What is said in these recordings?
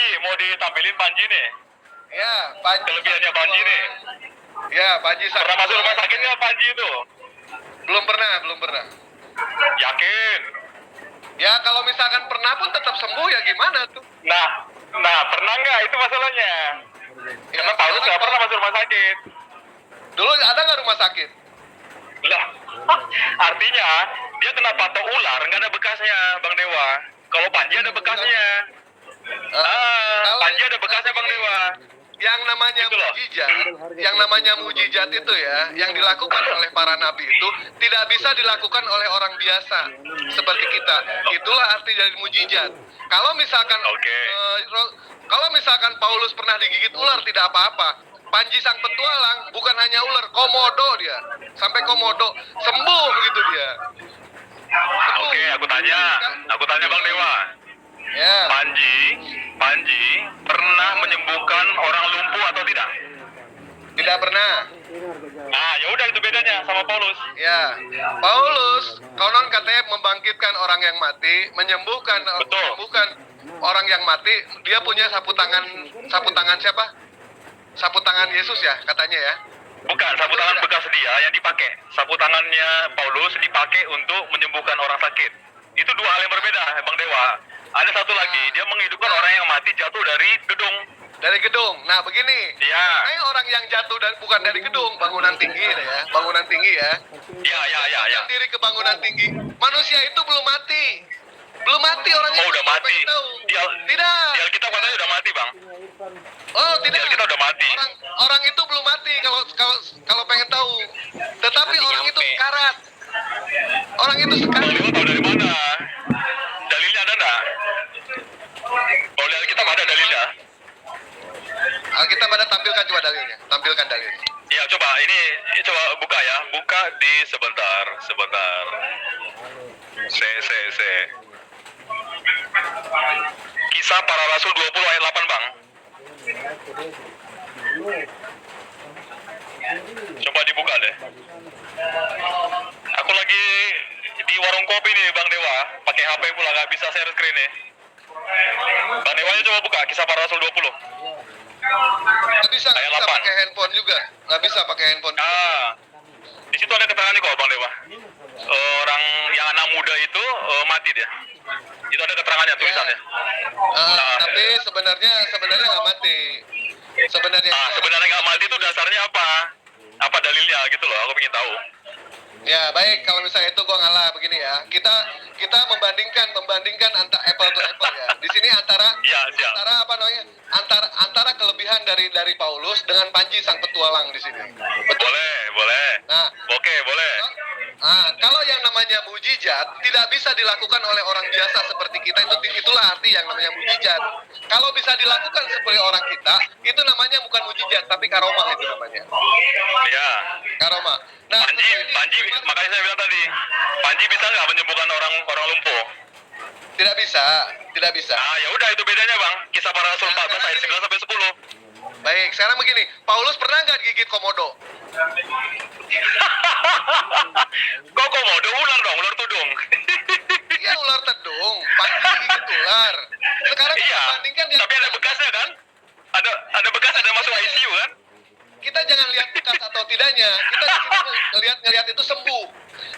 Panji, mau ditampilin Panji nih. Ya, Panji. Kelebihannya Panji nih. Ya, Panji Pernah masuk rumah sakit nggak Panji itu? Belum pernah. Yakin? Ya, kalau misalkan pernah pun tetap sembuh ya gimana tuh? Nah, pernah nggak itu masalahnya? Karena Paulus nggak pernah masuk rumah sakit. Dulu ada nggak rumah sakit? Lah, artinya dia kena patok ular, nggak ada bekasnya, Bang Dewa. Kalau Panji ada bekasnya. Panji ada bekasnya, Bang Dewa. Yang namanya Gitu loh. mujizat itu ya, yang dilakukan oleh para nabi itu tidak bisa dilakukan oleh orang biasa seperti kita. Itulah arti dari mujizat. Kalau misalkan Oke. kalau misalkan Paulus pernah digigit ular tidak apa-apa. Panji sang petualang bukan hanya ular, komodo dia. Sampai komodo sembuh gitu dia. Oke, aku tanya Bang Dewa. Ya. Panji pernah menyembuhkan orang lumpuh atau tidak? Tidak pernah. Nah, ya udah itu bedanya sama Paulus. Ya, Paulus konon katanya membangkitkan orang yang mati, menyembuhkan orang yang mati. Dia punya sapu tangan siapa? Sapu tangan Yesus ya katanya ya. Bukan, sapu tangan bekas dia yang dipakai. Sapu tangannya Paulus dipakai untuk menyembuhkan orang sakit. Itu dua hal yang berbeda, Bang Dewa. Ada satu lagi, dia menghidupkan orang yang mati jatuh dari gedung. Dari gedung. Nah begini. Iya. Orang yang jatuh bukan dari gedung, bangunan tinggi ya, bangunan tinggi ya. Ya. Diri ke bangunan tinggi. Manusia itu belum mati. Belum mati orangnya. Oh, udah mati. Tidak. Di Alkitab katanya udah mati, Bang. Oh, Di tidak. Alkitab udah mati. Orang itu belum mati kalau pengen tahu. Tetapi orang itu sekarat. Orang itu Bang sekarat. Dewa tahu dari mana? Dalilnya ada nggak? Kalau di Alkitab ada dalilnya. Kita pada tampilkan coba dalilnya. Tampilkan dalilnya. Ya, coba coba buka ya. Buka di sebentar. Se. Kisah Para Rasul 20 ayat 8, Bang. Coba dibuka deh. Aku lagi di warung kopi nih, Bang Dewa. Pakai HP pula, nggak bisa share screen nih. Bang Dewa coba buka Kisah Para Rasul 20. Nggak bisa Ayat 8. pakai handphone juga. Nggak bisa pakai handphone juga. Di situ ada keterangan nih kok, Bang Dewa. Orang yang anak muda itu mati dia. Itu ada keterangannya, tulisannya. Tapi sebenarnya nggak mati. Sebenarnya Nggak mati itu dasarnya apa? Apa dalilnya gitu loh, aku ingin tahu. ya baik, kalau misalnya itu gua ngalah begini ya. Kita membandingkan antara apple to apple ya. Di sini antara apa namanya? Antara kelebihan dari Paulus dengan Panji sang petualang di sini. Betul. Boleh. Nah, Oke, boleh. kalau yang namanya mujizat tidak bisa dilakukan oleh orang biasa seperti kita, itulah arti yang namanya mujizat. Kalau bisa dilakukan seperti orang kita, itu namanya bukan mujizat tapi karomah itu namanya. Ya. Karomah. Nah, Panji, makanya saya bilang tadi, Panji bisa nggak menyembuhkan orang lumpuh? tidak bisa. Nah, ya udah itu bedanya, Bang. Kisah Para Rasul 14 ayat 9 sampai 10. Baik, sekarang begini, Paulus pernah nggak gigit komodo? Kok komodo ular dong, ular tudung. Iya, ular tedung, Panji gigit ular. Sekarang Iya, bandingkan yang tapi ada bekasnya kan? Ada bekas, ada masuk ICU kan? kita jangan lihat bekas atau tidaknya, kita ngelihat itu sembuh.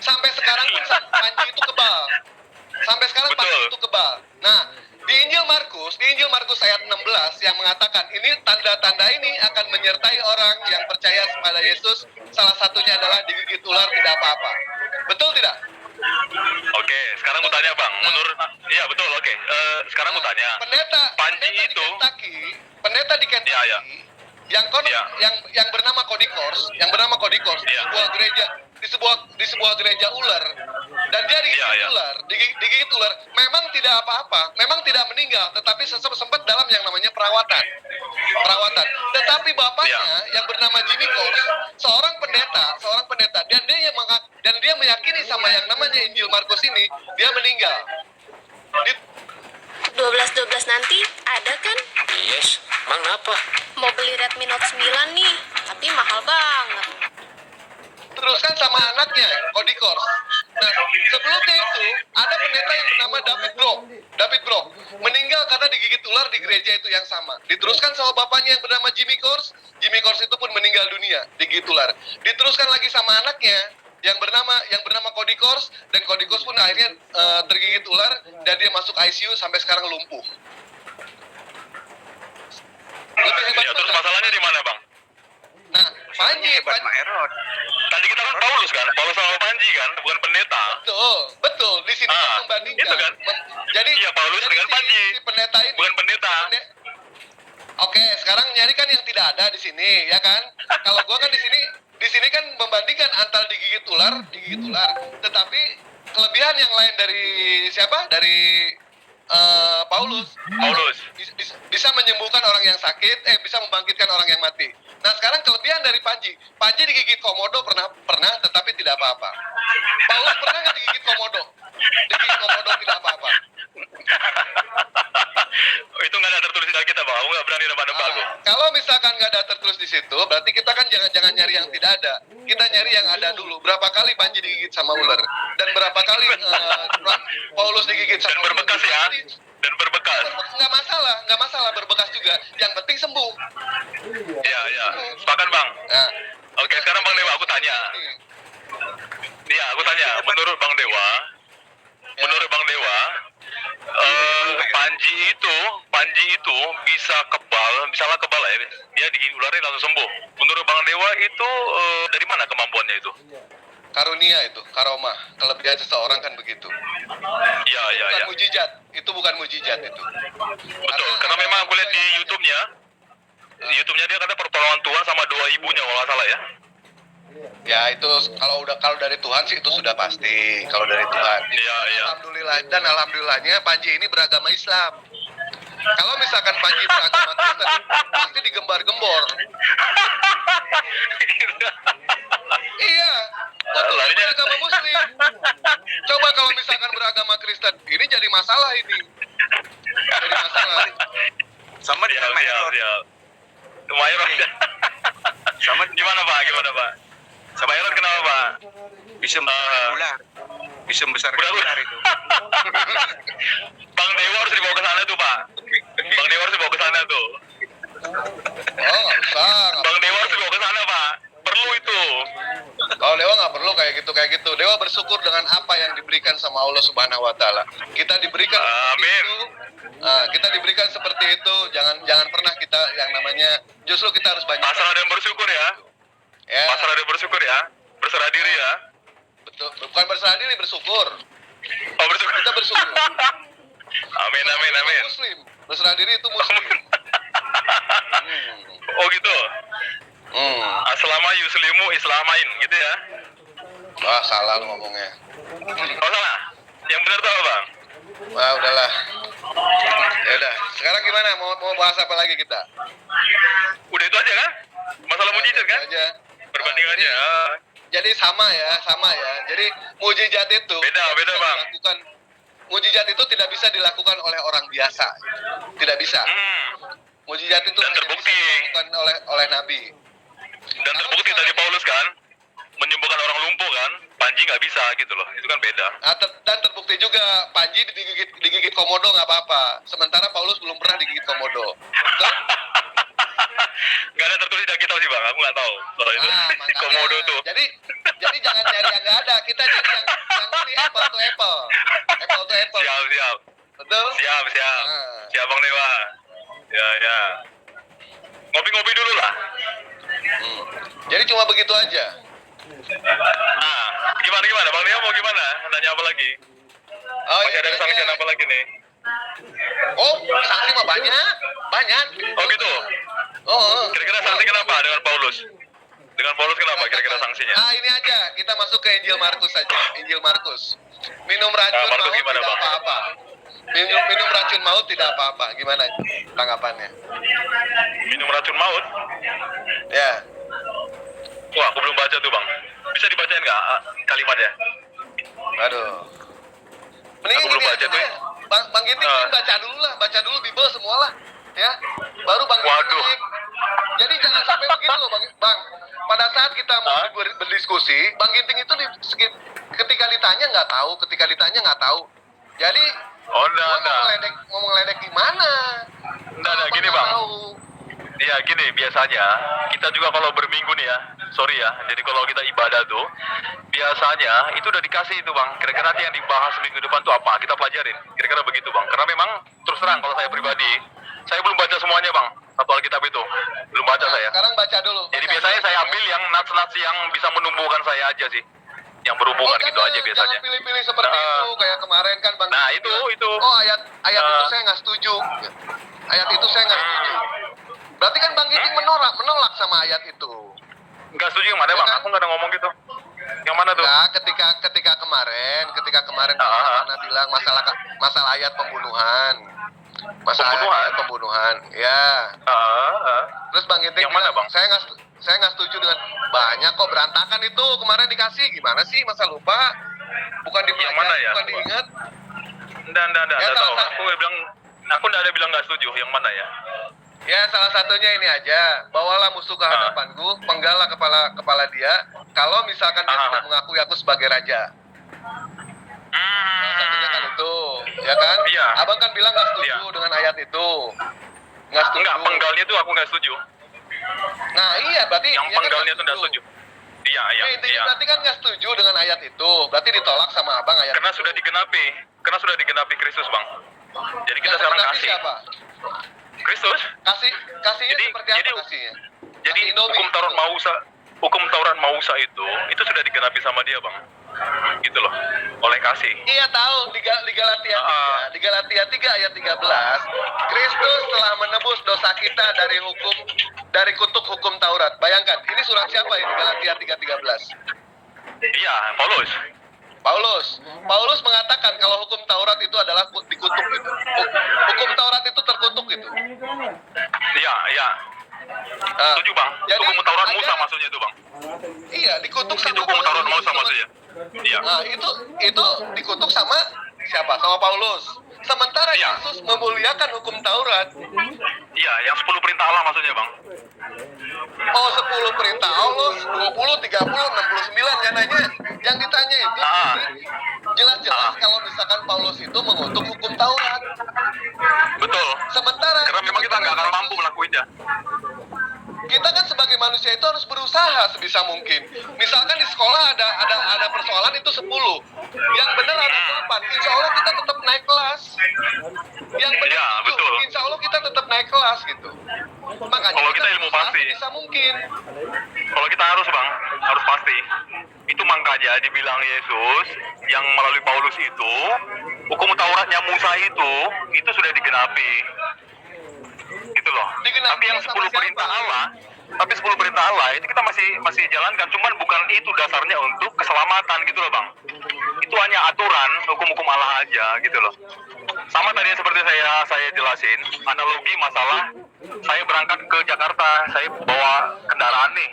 Sampai sekarang pun Panji itu kebal. Sampai sekarang Panji itu kebal. Nah, di Injil Markus ayat 16 yang mengatakan ini tanda-tanda ini akan menyertai orang yang percaya kepada Yesus. Salah satunya adalah digigit ular tidak apa-apa. Betul tidak? Oke, sekarang aku tanya, Bang. Iya betul, oke. Sekarang aku tanya. Panji itu pendeta di Kentucky yang bernama Kodikors, di sebuah gereja ular, dan dia digigit ular, memang tidak apa-apa, memang tidak meninggal, tetapi sempat dalam yang namanya perawatan. Tetapi bapaknya yang bernama Jimmy Kors, seorang pendeta, dan dia meyakini sama yang namanya Injil Markus ini, dia meninggal. 12 nanti ada kan? Yes, Mang apa? Mau beli Redmi Note 9 nih, tapi mahal banget. Teruskan sama anaknya, Kodikors. Nah, sebelumnya itu ada pendeta yang bernama David Brock meninggal karena digigit ular di gereja itu yang sama. Diteruskan sama bapaknya yang bernama Jimmy Kors. Jimmy Kors itu pun meninggal dunia digigit ular. Diteruskan lagi sama anaknya yang bernama Cody Kors, dan Cody Kors pun akhirnya tergigit ular dan dia masuk ICU sampai sekarang lumpuh. Lebih hebat. Ya, terus masalahnya di mana, Bang? Nah, Panji, Tadi kita kan Paulus sama Panji kan, bukan pendeta. betul. Di sini kan membandingkan. Itu kan? Jadi Iya, Paulus jadi dengan Panji. si pendeta ini, Bukan pendeta. Oke, sekarang nyari kan yang tidak ada di sini, ya kan? Kalau gua kan di sini kan membandingkan antara digigit ular. Tetapi kelebihan yang lain dari siapa? Dari Paulus bisa menyembuhkan orang yang sakit, bisa membangkitkan orang yang mati. Nah, sekarang kelebihan dari Panji digigit komodo pernah, tetapi tidak apa-apa. Paulus pernah nggak digigit komodo? Digigit komodo tidak apa-apa. Itu nggak ada tertulis di Alkitab, Bang. Aku nggak berani nebak-nebak aku. Kalau misalkan nggak ada tertulis di situ, berarti kita kan jangan nyari yang tidak ada. Kita nyari yang ada dulu. Berapa kali Panji digigit sama ular? Dan berapa kali Paulus digigit sama ular? Berbekas ya. Dan berbekas. Nggak masalah berbekas juga. Yang penting sembuh. Iya. Sepakat, Bang. Nah, Oke, sekarang Bang Dewa aku tanya. Iya, aku tanya. Menurut Bang Dewa, Panji itu misalnya kebal ya, dia digigit ularnya langsung sembuh. Menurut Bang Dewa itu dari mana kemampuannya itu? karunia itu, karomah, kelebihan seseorang kan begitu. Iya. Bukan mujizat, itu bukan mujizat itu. Betul, karena memang aku lihat di YouTube-nya dia kata pertolongan Tuhan sama doa ibunya kalau nggak salah ya. Ya itu kalau dari Tuhan sih itu sudah pasti, kalau dari Tuhan. Iya. Alhamdulillahnya Panji ini beragama Islam. Kalau misalkan Panji beragama Kristen, pasti digembar-gembor. Iya, betul, Larinya. beragama Muslim. Coba kalau misalkan beragama Kristen, ini jadi masalah ini. Jadi masalah. Sama dengan Mayor. Mayor. Sama Gimana Pak? Sama Mayor kenapa Pak? bisa membesarkan ular. Bisa membesarkan ular itu. Bang Dewa harus dibawa ke sana tuh Pak. Bang Dewa harus dibawa ke sana tuh. Oh, nggak usah. Bang Dewa harus dibawa ke sana Pak. Perlu itu. Kalau Dewa nggak perlu kayak gitu. Dewa bersyukur dengan apa yang diberikan sama Allah Subhanahu Wa Taala. Kita diberikan seperti Amin. itu. Kita diberikan seperti itu. Jangan pernah kita yang namanya. Justru kita harus banyak. Pasrah dan bersyukur ya. Ya, Pasrah dan bersyukur ya. Berserah diri ya. betul. Bukan berserah diri, bersyukur. Oh bersyukur. Kita bersyukur. Amin. Muslim. Berserah diri itu Muslim. Oh gitu. Aslama yuslimu islamain gitu ya. Wah, salah lu ngomongnya. Oh salah. Yang benar tuh apa Bang? Wah, udahlah. Ya udah. Sekarang gimana? Mau bahas apa lagi kita? Udah itu aja kan? Masalah mujizat kan? Aja. Berbanding aja. Jadi sama ya. Jadi mujizat itu Beda, Bang. Mujizat itu tidak bisa dilakukan oleh orang biasa. Tidak bisa. Mujizat itu Dan hanya terbukti. bisa dilakukan oleh nabi. Dan terbukti tadi Paulus kan menyembuhkan orang lumpuh kan, Panji nggak bisa gitu loh, itu kan beda. Dan terbukti juga Panji digigit komodo nggak apa-apa. Sementara Paulus belum pernah digigit komodo. Betul? Nggak ada tertulis di kita sih Bang, aku nggak tahu soal itu. Makanya. Komodo tuh. Jadi jangan nyari yang nggak ada. Kita cari yang ini apple to apple. Apple to apple. Siap. Betul? Siap. Ah. Siap Bang Dewa. Ya. Ngopi-ngopi dulu lah. Jadi cuma begitu aja. Nah, gimana Bang Dewa mau gimana? Nanya apa lagi? Oh, Masih ada kesaksian apa lagi nih? Oh, saksi mah banyak. Oh gitu. Oh. Kira-kira sanksi kenapa dengan Paulus? Dengan Paulus kenapa kira-kira sanksinya? Ini aja, kita masuk ke Injil Markus saja. Injil Markus. Minum racun Markus maut gimana, tidak Bang? apa-apa. Minum racun maut tidak apa-apa. Gimana tanggapannya? Minum racun maut? Ya. Wah, aku belum baca tuh Bang. Bisa dibacain nggak kalimatnya? Aduh. Mendingan Aku belum gini baca aja. tuh. Bang Ginting baca dulu Bible semua lah. Ya. Baru Bang Waduh. Ginting. Jadi jangan sampai begitu loh Bang. Pada saat kita mau berdiskusi, Bang Ginting itu ketika ditanya nggak tahu. Jadi Oh, Gua enggak. mau ngeledek gimana? Enggak, Apa gini nggak bang. tahu? Ya gini, biasanya kita juga kalau berminggu nih ya, sorry ya, jadi kalau kita ibadah tuh, biasanya itu udah dikasih itu bang, kira-kira nanti yang dibahas minggu depan tuh apa, kita pelajarin, kira-kira begitu bang, karena memang terus terang kalau saya pribadi, saya belum baca semuanya bang, satu Alkitab itu, belum baca Nah, saya. sekarang baca dulu. Jadi Baca biasanya dulu. saya ambil yang nats-nats yang bisa menumbuhkan saya aja sih, yang berhubungan gitu aja biasanya. Jangan pilih-pilih seperti Nah, itu kayak kemarin kan Bang. Nah, Didi itu. bilang, Oh, ayat itu Nah. saya nggak setuju. Ayat itu saya nggak setuju. Berarti kan Bang Giting menolak sama ayat itu. Nggak setuju yang mana Ya bang? kan? Aku nggak ada ngomong gitu. Yang mana tuh? Ya, ketika kemarin Ah. Ana bilang masalah ayat pembunuhan. Masalah Pembunuhan? ayat pembunuhan. Ya. Terus Bang Giting Yang mana, bilang, Bang? saya nggak setuju dengan banyak kok berantakan itu kemarin dikasih. Gimana sih masa lupa? Bukan dipelajari, Yang mana ya? bukan diingat. Enggak Ya, tahu. salah Aku nggak ada bilang nggak setuju. Yang mana ya? Ya salah satunya ini aja, bawalah musuh ke hadapanku, penggallah kepala dia. Kalau misalkan dia tidak mengakui aku sebagai raja. Salah satunya kan itu, ya kan? Iya. Abang kan bilang nggak setuju Iya. dengan ayat itu, nggak setuju. Enggak, penggalnya tuh aku nggak setuju. Nah iya berarti Yang dia kan penggalnya tuh nggak setuju. Iya. Nah, intinya berarti kan nggak setuju dengan ayat itu, berarti ditolak sama abang ayat. Karena sudah digenapi Kristus bang. Jadi kita Yang sekarang berarti kasih siapa? Kristus. Kasihnya Jadi- seperti apa jadi- kasihnya? Jadi Kasih Indomie. hukum Taurat Mausa itu sudah digenapi sama dia bang. Gitu loh. Oleh kasih. Iya tahu di Galatia 3, di Galatia 3 ayat 13, Kristus telah menebus dosa kita dari kutuk hukum Taurat. Bayangkan, ini surat siapa ini Galatia 3:13? Iya, Paulus. Paulus mengatakan kalau hukum Taurat itu adalah dikutuk gitu. Hukum Taurat itu terkutuk gitu. Iya. Nah, Setuju bang. jadi Hukum Taurat ada- Musa maksudnya itu bang. Iya, dikutuk Itu sama hukum Taurat Paulus. Musa maksudnya. Iya. Nah, itu dikutuk sama siapa? Sama Paulus. Sementara Iya. Yesus memuliakan hukum Taurat. Iya, yang 10 perintah Allah maksudnya bang. Oh, 10 perintah Allah, 20, 30, 69 ya nanya. Yang ditanya itu jelas-jelas kalau misalkan Paulus itu mengutuk hukum Taurat. Betul. Sementara Karena memang kita nggak akan mampu melakukannya. kita kan sebagai manusia itu harus berusaha sebisa mungkin. Misalkan di sekolah ada persoalan itu 10. Yang benar ada 8. Insya Allah kita tetap naik kelas. Yang benar Iya, 7. betul. Insya Allah kita tetap naik kelas gitu. Makanya Kalau kita ilmu berusaha pasti. sebisa mungkin. Kalau kita harus bang, harus pasti. Itu makanya dibilang Yesus yang melalui Paulus itu, hukum Tauratnya Musa itu sudah digenapi. Gitu loh. Digenapi Tapi yang sama 10 siapa? perintah Allah, itu kita masih jalankan. Cuman bukan itu dasarnya untuk keselamatan gitu loh bang. Itu hanya aturan hukum-hukum Allah aja gitu loh. Sama tadi seperti saya jelasin, analogi masalah saya berangkat ke Jakarta, saya bawa kendaraan nih.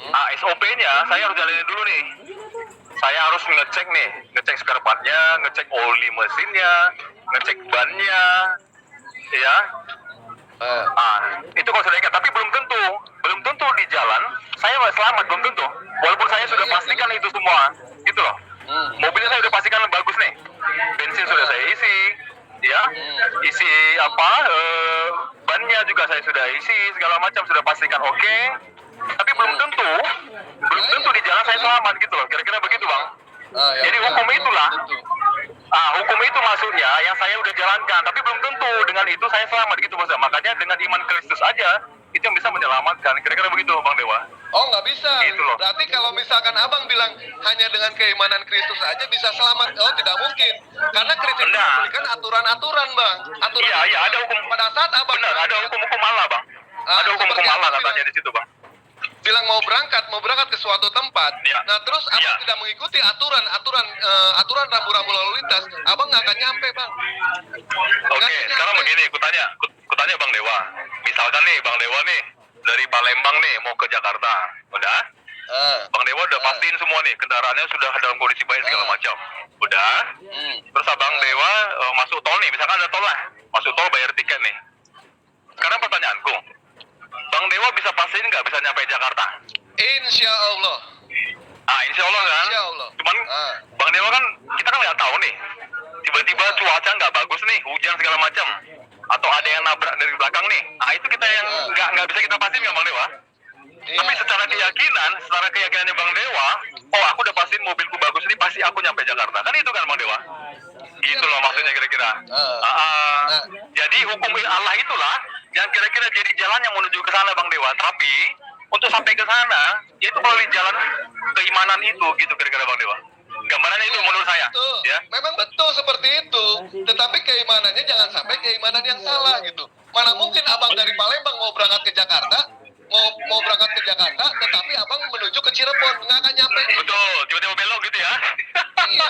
Nah, SOP-nya saya harus jalanin dulu nih. Saya harus ngecek spare part-nya, ngecek oli mesinnya, ngecek bannya, ya. Itu kalau sudah ingat, tapi belum tentu di jalan saya selamat, belum tentu. Walaupun saya sudah pastikan itu semua, gitu loh. Mobilnya saya sudah pastikan bagus nih, bensin sudah saya isi, ya, isi bannya juga saya sudah isi, segala macam sudah pastikan oke. Tapi belum tentu di jalan saya selamat gitu loh, kira-kira begitu bang. Jadi hukum itulah. Hukum itu maksudnya yang saya udah jalankan, tapi belum tentu dengan itu saya selamat gitu bos. Makanya dengan iman Kristus aja itu yang bisa menyelamatkan. Kira-kira begitu Bang Dewa. Oh nggak bisa. Gitu loh. Berarti kalau misalkan abang bilang hanya dengan keimanan Kristus aja bisa selamat, oh tidak mungkin. Karena Kristus Benar. memberikan aturan-aturan bang. Iya, ada hukum. Pada saat abang Benar, ada hukum-hukum Allah Bang. Ada hukum-hukum seperti Allah abang katanya di situ Bang. bilang mau berangkat ke suatu tempat. Iya. Nah terus abang Iya. tidak mengikuti aturan rambu-rambu lalu lintas, abang nggak akan nyampe bang. Oke, sekarang begini, kutanya Bang Dewa. Misalkan nih Bang Dewa nih dari Palembang nih mau ke Jakarta, udah? Bang Dewa udah pastiin semua nih, kendaraannya sudah dalam kondisi baik segala macam. Udah? Terus Abang Dewa masuk tol nih, misalkan ada tol lah. Masuk tol bayar tiket nih. Sekarang pertanyaanku, Bang Dewa bisa pastiin nggak bisa nyampe Jakarta? Insya Allah. Insya Allah kan? Insya Allah. Cuman Bang Dewa kan, kita kan nggak tahu nih. Tiba-tiba cuaca nggak ada yang nabrak dari belakang nih, itu kita yang nggak bisa kita pastiin nggak Bang Dewa? Iya, Tapi secara keyakinannya Bang Dewa, oh aku udah pastiin mobilku bagus ini pasti aku nyampe Jakarta. Kan itu kan Bang Dewa? Gitu loh maksudnya kira-kira. Jadi hukum Allah itulah yang kira-kira jadi jalan yang menuju ke sana Bang Dewa. Tapi untuk sampai ke sana, yaitu melalui jalan keimanan itu gitu kira-kira Bang Dewa. Gambarannya itu menurut saya. Betul. Ya. Memang betul seperti itu. Tetapi keimanannya jangan sampai keimanan yang salah gitu. Mana mungkin abang dari Palembang mau berangkat ke Jakarta, mau berangkat ke Jakarta, tetapi abang menuju ke Cirebon, nggak akan nyampe. Betul, tiba-tiba belok gitu ya. Iya.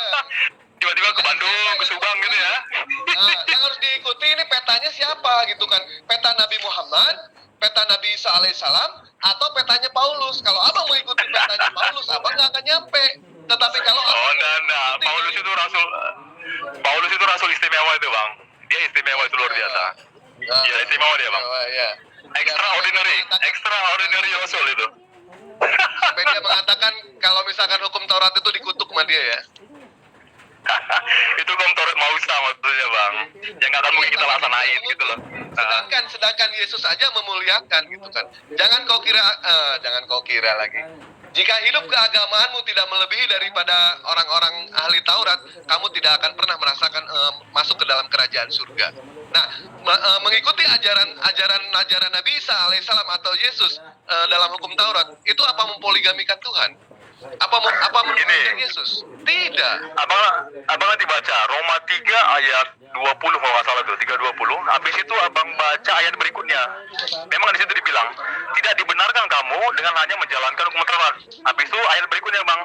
Tiba-tiba ke Bandung, ke Subang gitu ya. Nah, yang harus diikuti ini petanya siapa gitu kan? Peta Nabi Muhammad, peta Nabi Isa alaihissalam, atau petanya Paulus. Kalau abang mengikuti petanya Paulus, abang nggak akan nyampe. Tetapi kalau Oh, enggak. Paulus itu rasul istimewa itu, Bang. Dia istimewa itu luar biasa. Iya, istimewa dia, Bang. Iya. Extraordinary rasul itu. Sampai dia mengatakan kalau misalkan hukum Taurat itu dikutuk sama dia ya. Itu Taurat Mausa maksudnya, Bang. Yang nggak akan mungkin kita laksanain gitu loh. Sedangkan Yesus aja memuliakan gitu kan. Jangan kau kira lagi. Jika hidup keagamaanmu tidak melebihi daripada orang-orang ahli Taurat, kamu tidak akan pernah merasakan masuk ke dalam kerajaan surga. Nah, mengikuti ajaran Nabi Isa alaihissalam atau Yesus dalam hukum Taurat, itu apa mempoligamikan Tuhan? Apa mempoligamikan Yesus? Tidak. Abang nanti baca Roma 3 ayat 20 kalau nggak salah tuh, 3:20. Habis itu abang baca ayat berikutnya. Memang di situ dibilang, tidak dibenarkan kamu dengan hanya menjalankan hukum Taurat. Habis itu ayat berikutnya, Bang.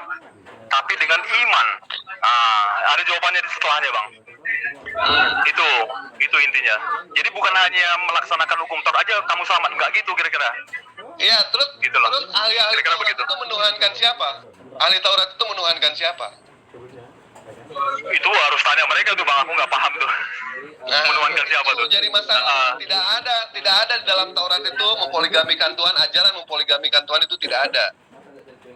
Tapi dengan iman. Ada jawabannya di setelahnya, Bang. Itu intinya. Jadi bukan hanya melaksanakan hukum Taurat aja kamu selamat, enggak gitu kira-kira. Iya, terus ahli-ahli Kira-kira Taurat begitu. itu menuhankan siapa? Ahli Taurat itu menuhankan siapa? Itu harus tanya mereka tuh, Bang. Aku nggak paham tuh. Menuhankan siapa tuh? Jadi masalah tidak ada di dalam Taurat itu mempoligamikan Tuhan, ajaran mempoligamikan Tuhan itu tidak ada.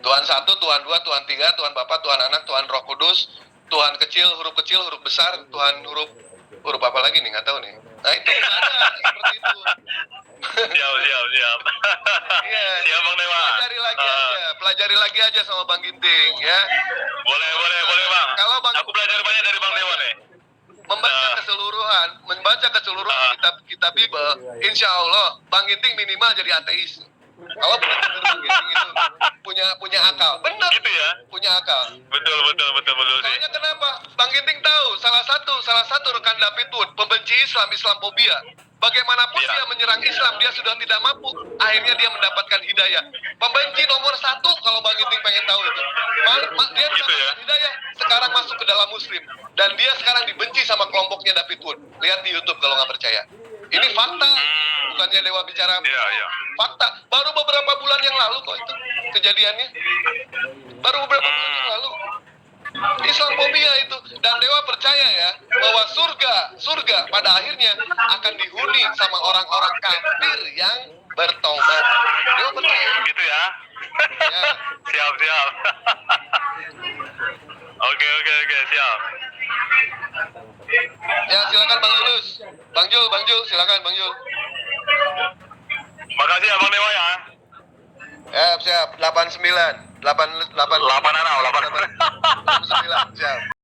Tuhan 1, Tuhan 2, Tuhan 3, Tuhan Bapa, Tuhan Anak, Tuhan Roh Kudus, Tuhan kecil, huruf besar, Tuhan huruf apa lagi nih, nggak tahu nih. Nah itu nggak ada seperti itu. Siap. Iya. Siap, Bang Dewa. Pelajari lagi aja sama Bang Ginting ya. Boleh, Bang. Kalau Bang Aku belajar banyak dari Bang Dewa nih. membaca keseluruhan kitab Bible, insya Allah Bang Ginting minimal jadi ateis. Kalau benar-benar Bang Ginting itu punya akal, benar. Gitu ya. Punya akal. Betul sih. Soalnya kenapa? Bang Ginting tahu salah satu rekan David Wood pembenci Islamophobia. Bagaimanapun Iya. dia menyerang Islam, dia sudah tidak mampu. Akhirnya dia mendapatkan hidayah. Pembenci nomor 1 kalau Bang Ginting pengen tahu itu. Dia Gitu ya. mendapatkan hidayah, sekarang masuk ke dalam Muslim. Dan dia sekarang dibenci sama kelompoknya David Wood. Lihat di YouTube kalau nggak percaya. Ini fakta, bukannya Dewa bicara. Iya. Fakta. Baru beberapa bulan yang lalu kok itu kejadiannya. Baru beberapa bulan yang lalu. Islamophobia itu, dan Dewa percaya ya bahwa surga pada akhirnya akan dihuni sama orang-orang kafir yang bertobat. Dewa percaya. Gitu ya. Ya. Siap. Oke, siap. Ya silakan Bang Julus. Bang Jul, silakan Bang Jul. Makasih ya Bang Dewa ya. Siap. 89. 8 8 9. Siap.